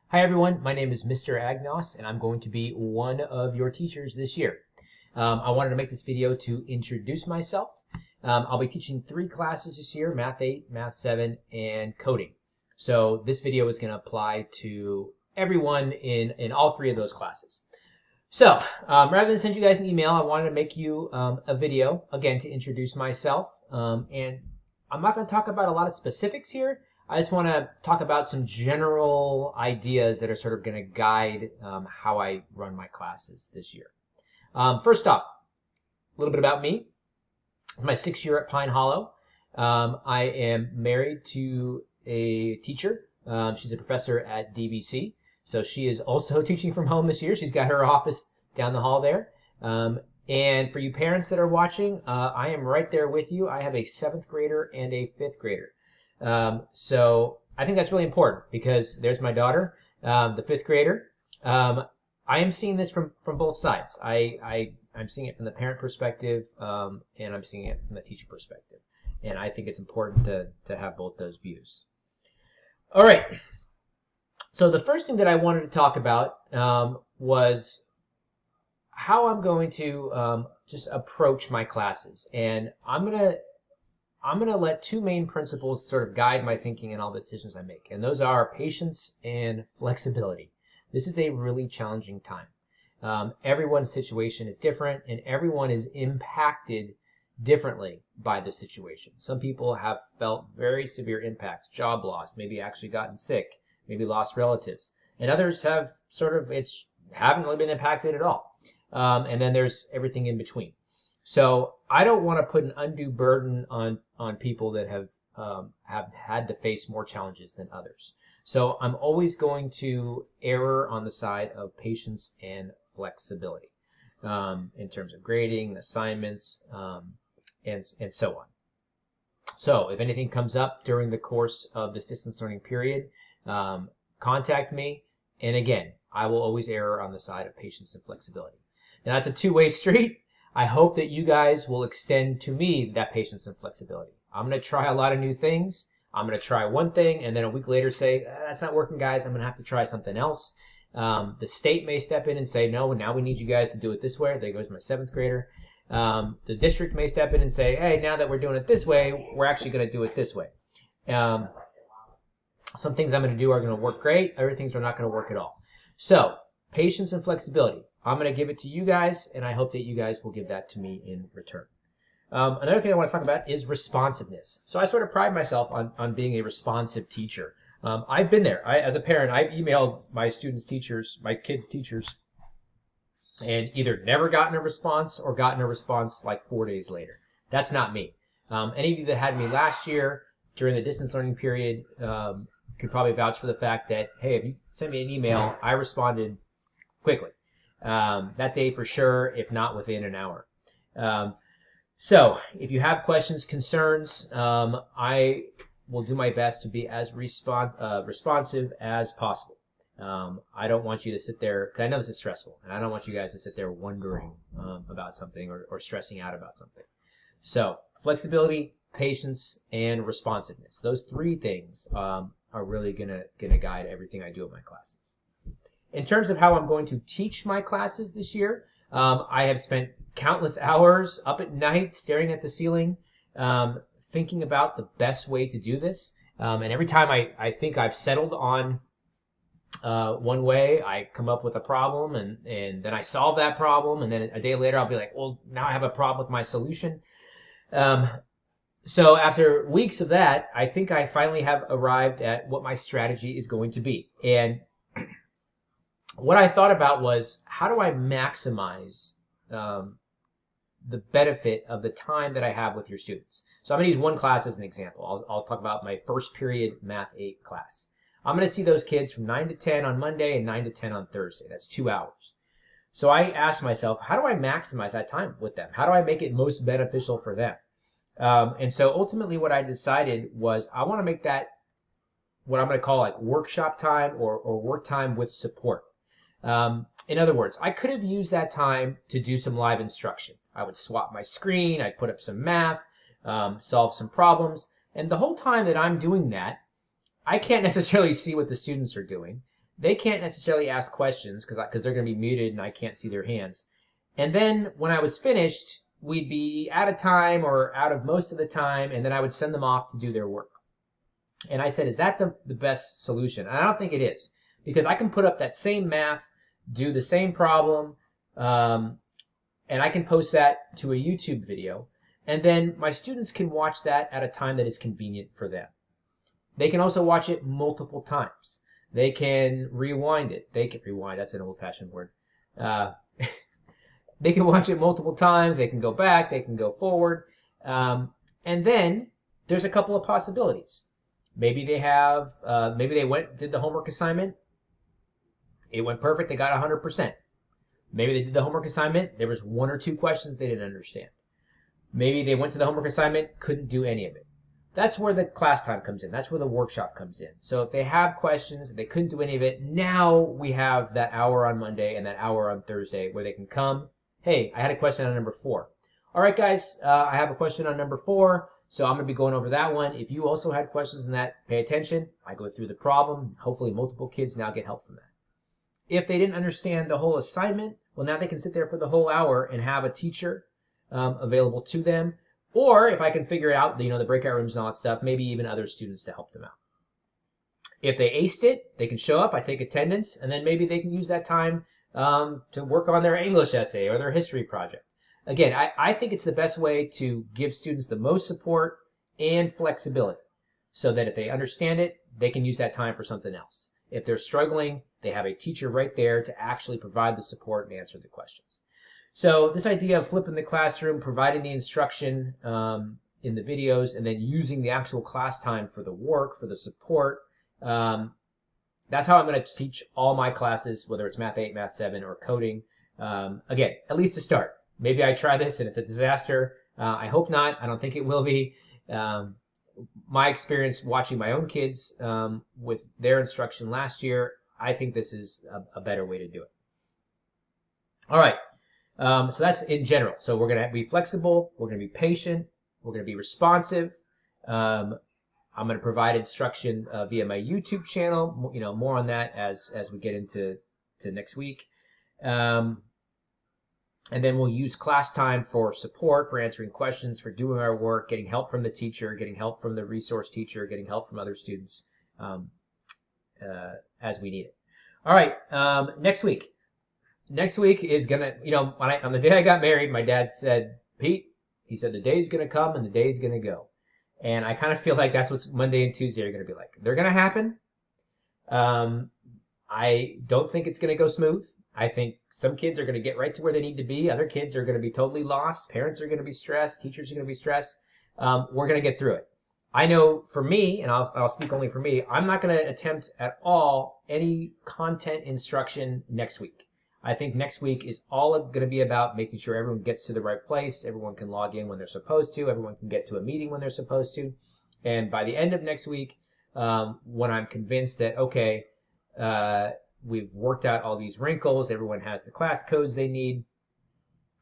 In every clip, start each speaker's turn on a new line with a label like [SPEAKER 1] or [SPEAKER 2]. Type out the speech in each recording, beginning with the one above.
[SPEAKER 1] Hi everyone, my name is Mr. Agnost and I'm going to be one of your teachers this year. I wanted to make this video to introduce myself. I'll be teaching 3 classes this year, Math 8, Math 7, and Coding. So this video is going to apply to everyone in all 3 of those classes. So rather than send you guys an email, I wanted to make you a video, again, to introduce myself. And I'm not going to talk about a lot of specifics here. I just want to talk about some general ideas that are sort of going to guide how I run my classes this year. First off, a little bit about me. It's my 6th year at Pine Hollow. I am married to a teacher. She's a professor at DVC. So she is also teaching from home this year. She's got her office down the hall there. And for you parents that are watching, I am right there with you. I have a 7th grader and a 5th grader. So I think that's really important because there's my daughter, the 5th grader. I am seeing this from both sides. I'm seeing it from the parent perspective, and I'm seeing it from the teacher perspective. And I think it's important to have both those views. All right. So the first thing that I wanted to talk about was how I'm going to just approach my classes. And I'm going to let 2 main principles sort of guide my thinking and all the decisions I make. And those are patience and flexibility. This is a really challenging time. Everyone's situation is different and everyone is impacted differently by the situation. Some people have felt very severe impact, job loss, maybe actually gotten sick, maybe lost relatives. And others have haven't really been impacted at all. And then there's everything in between. So I don't want to put an undue burden on people that have had to face more challenges than others. So I'm always going to err on the side of patience and flexibility in terms of grading, assignments, and so on. So if anything comes up during the course of this distance learning period, contact me. And again, I will always err on the side of patience and flexibility. Now that's a two-way street. I hope that you guys will extend to me that patience and flexibility. I'm going to try a lot of new things. I'm going to try one thing and then a week later say, that's not working, guys. I'm going to have to try something else. The state may step in and say, no, now we need you guys to do it this way. There goes my 7th grader. The district may step in and say, hey, now that we're doing it this way, we're actually going to do it this way. Some things I'm going to do are going to work great. Other things are not going to work at all. So patience and flexibility. I'm going to give it to you guys, and I hope that you guys will give that to me in return. Another thing I want to talk about is responsiveness. So I sort of pride myself on being a responsive teacher. I've been there. As a parent, I've emailed my students' teachers, my kids' teachers, and either never gotten a response or gotten a response like 4 days later. That's not me. Any of you that had me last year during the distance learning period could probably vouch for the fact that, hey, if you sent me an email, I responded quickly. That day for sure, if not within an hour. So if you have questions, concerns, I will do my best to be as responsive as possible. I don't want you to sit there, because I know this is stressful, and I don't want you guys to sit there wondering about something or stressing out about something. So flexibility, patience, and responsiveness. Those 3 things are really going to guide everything I do in my classes. In terms of how I'm going to teach my classes this year, I have spent countless hours up at night staring at the ceiling, thinking about the best way to do this. And every time I think I've settled on one way, I come up with a problem, and then I solve that problem, and then a day later I'll be like, well, now I have a problem with my solution. So after weeks of that, I think I finally have arrived at what my strategy is going to be. And what I thought about was, how do I maximize the benefit of the time that I have with your students? So I'm going to use one class as an example. I'll talk about my first period Math 8 class. I'm going to see those kids from 9 to 10 on Monday and 9 to 10 on Thursday. That's 2 hours. So I asked myself, how do I maximize that time with them? How do I make it most beneficial for them? And so ultimately what I decided was I want to make that what I'm going to call like workshop time or work time with support. In other words, I could have used that time to do some live instruction. I would swap my screen, I'd put up some math, solve some problems, and the whole time that I'm doing that, I can't necessarily see what the students are doing. they can't necessarily ask questions because they're going to be muted and I can't see their hands. And then when I was finished, we'd be out of time or out of most of the time, and then I would send them off to do their work. And I said, is that the best solution? And I don't think it is, because I can put up that same math, do the same problem, and I can post that to a YouTube video, and then my students can watch that at a time that is convenient for them. They can also watch it multiple times. They can rewind it. They can rewind, that's an old-fashioned word. They can watch it multiple times. They can go back. They can go forward. And then there's a couple of possibilities. Maybe they have, maybe they did the homework assignment. It went perfect. They got 100%. Maybe they did the homework assignment. There was 1 or 2 questions they didn't understand. Maybe they went to the homework assignment, couldn't do any of it. That's where the class time comes in. That's where the workshop comes in. So if they have questions, they couldn't do any of it, now we have that hour on Monday and that hour on Thursday where they can come. Hey, I had a question on number 4. All right, guys, I have a question on number 4, so I'm going to be going over that one. If you also had questions on that, pay attention. I go through the problem. Hopefully multiple kids now get help from that. If they didn't understand the whole assignment, well, now they can sit there for the whole hour and have a teacher available to them. Or if I can figure out, the breakout rooms and all that stuff, maybe even other students to help them out. If they aced it, they can show up, I take attendance, and then maybe they can use that time to work on their English essay or their history project. Again, I think it's the best way to give students the most support and flexibility so that if they understand it, they can use that time for something else. If they're struggling, they have a teacher right there to actually provide the support and answer the questions. So this idea of flipping the classroom, providing the instruction in the videos, and then using the actual class time for the work, for the support, that's how I'm going to teach all my classes, whether it's Math 8, Math 7, or coding. Again, at least to start. Maybe I try this and it's a disaster. I hope not. I don't think it will be. My experience watching my own kids with their instruction last year, I think this is a better way to do it. All right. So that's in general. So we're going to be flexible. We're going to be patient. We're going to be responsive. I'm going to provide instruction via my YouTube channel. More on that as we get into next week. And then we'll use class time for support, for answering questions, for doing our work, getting help from the teacher, getting help from the resource teacher, getting help from other students as we need it. All right, next week. Next week is going to, on the day I got married, my dad said, Pete, he said, the day's going to come and the day's going to go. And I kind of feel like that's what Monday and Tuesday are going to be like. They're going to happen. I don't think it's going to go smooth. I think some kids are going to get right to where they need to be. Other kids are going to be totally lost. Parents are going to be stressed. Teachers are going to be stressed. We're going to get through it. I know for me, and I'll speak only for me, I'm not going to attempt at all any content instruction next week. I think next week is all going to be about making sure everyone gets to the right place, everyone can log in when they're supposed to, everyone can get to a meeting when they're supposed to. And by the end of next week, when I'm convinced that, okay, we've worked out all these wrinkles, everyone has the class codes they need,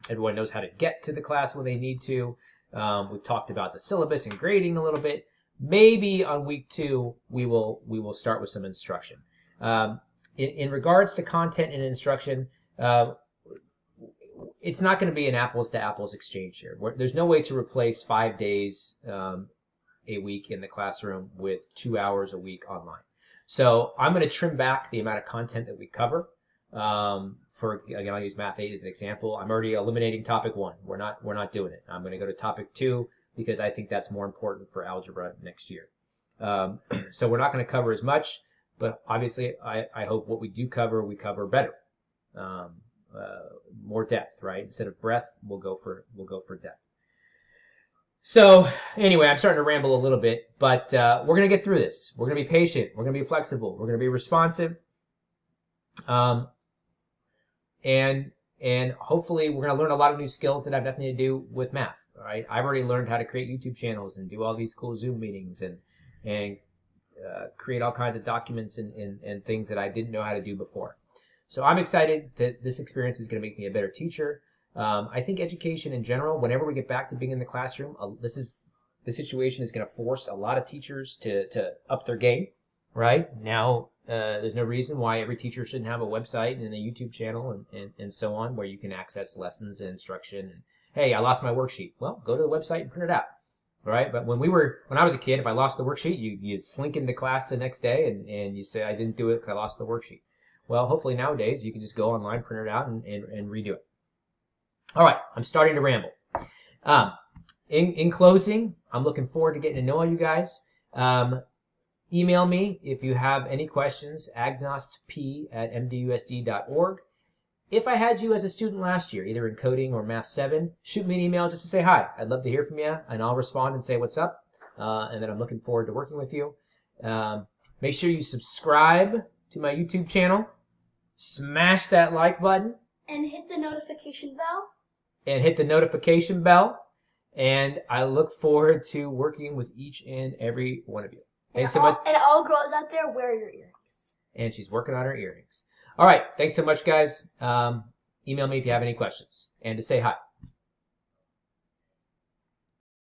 [SPEAKER 1] everyone knows how to get to the class when they need to, we've talked about the syllabus and grading a little bit, maybe on week 2 we will start with some instruction. In regards to content and instruction, it's not going to be an apples to apples exchange here. There's no way to replace 5 days a week in the classroom with 2 hours a week online. So I'm going to trim back the amount of content that we cover. Again, I'll use Math 8 as an example. I'm already eliminating topic 1. We're not doing it. I'm going to go to topic 2 because I think that's more important for algebra next year. So we're not going to cover as much. But obviously, I hope what we do cover, we cover better, more depth, right? Instead of breadth, we'll go for depth. So anyway, I'm starting to ramble a little bit, but we're gonna get through this. We're gonna be patient. We're gonna be flexible. We're gonna be responsive, and hopefully, we're gonna learn a lot of new skills that have nothing to do with math. All right, I've already learned how to create YouTube channels and do all these cool Zoom meetings and create all kinds of documents and things that I didn't know how to do before. So I'm excited that this experience is going to make me a better teacher. I think education in general, whenever we get back to being in the classroom, the situation is going to force a lot of teachers to up their game, right? Now there's no reason why every teacher shouldn't have a website and a YouTube channel and so on, where you can access lessons and instruction. And hey, I lost my worksheet. Well, go to the website and print it out. All right. But when I was a kid, if I lost the worksheet, you slink into class the next day and you say, I didn't do it because I lost the worksheet. Well, hopefully nowadays you can just go online, print it out, and redo it. All right. I'm starting to ramble. In closing, I'm looking forward to getting to know you guys. Email me if you have any questions, agnostp@mdusd.org. If I had you as a student last year, either in coding or Math 7, shoot me an email just to say hi. I'd love to hear from you, and I'll respond and say what's up, and then I'm looking forward to working with you. Make sure you subscribe to my YouTube channel. Smash that like button.
[SPEAKER 2] And hit the notification bell.
[SPEAKER 1] And I look forward to working with each and every one of you. Thanks so much.
[SPEAKER 2] And all girls out there, wear your earrings.
[SPEAKER 1] And she's working on her earrings. All right. Thanks so much, guys. Email me if you have any questions and to say hi.